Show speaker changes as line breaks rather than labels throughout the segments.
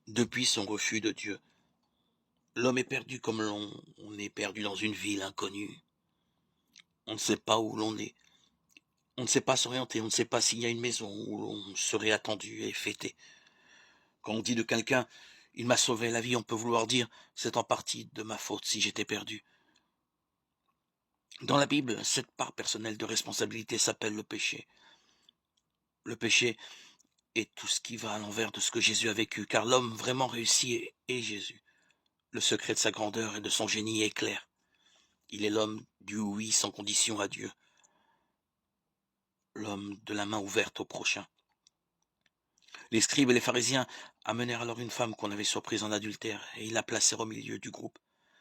depuis son refus de Dieu. L'homme est perdu comme on est perdu dans une ville inconnue. On ne sait pas où l'on est. On ne sait pas s'orienter. On ne sait pas s'il y a une maison où l'on serait attendu et fêté. Quand on dit de quelqu'un « il m'a sauvé la vie », on peut vouloir dire « c'est en partie de ma faute si j'étais perdu ». Dans la Bible, cette part personnelle de responsabilité s'appelle le péché. Le péché est tout ce qui va à l'envers de ce que Jésus a vécu, car l'homme vraiment réussi est Jésus. Le secret de sa grandeur et de son génie est clair. Il est l'homme du oui sans condition à Dieu, l'homme de la main ouverte au prochain. Les scribes et les pharisiens amenèrent alors une femme qu'on avait surprise en adultère, et ils la placèrent au milieu du groupe.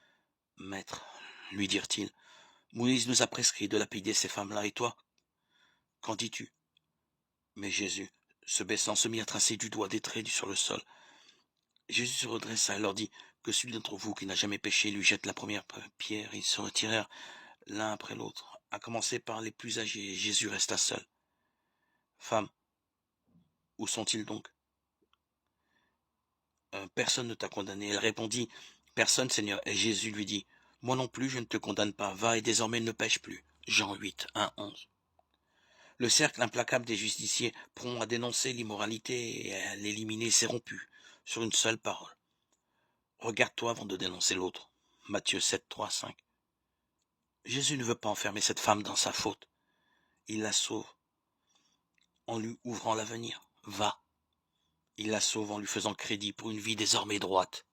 « Maître, lui dirent-ils, Moïse nous a prescrit de lapider ces femmes-là, et toi, qu'en dis-tu » Mais Jésus, se baissant, se mit à tracer du doigt des traits sur le sol. Jésus se redressa et leur dit « Que celui d'entre vous qui n'a jamais péché lui jette la première pierre. » Ils se retirèrent l'un après l'autre, à commencer par les plus âgés, et Jésus resta seul. « Femme, où sont-ils donc ? Personne ne t'a condamné. » Elle répondit « Personne, Seigneur. » Et Jésus lui dit « Moi non plus, je ne te condamne pas. Va et désormais ne pêche plus. » Jean 8, 1, 11. Le cercle implacable des justiciers, prompt à dénoncer l'immoralité et à l'éliminer, s'est rompu sur une seule parole. Regarde-toi avant de dénoncer l'autre. Matthieu 7, 3, 5. Jésus ne veut pas enfermer cette femme dans sa faute. Il la sauve en lui ouvrant l'avenir. Va. Il la sauve en lui faisant crédit pour une vie désormais droite.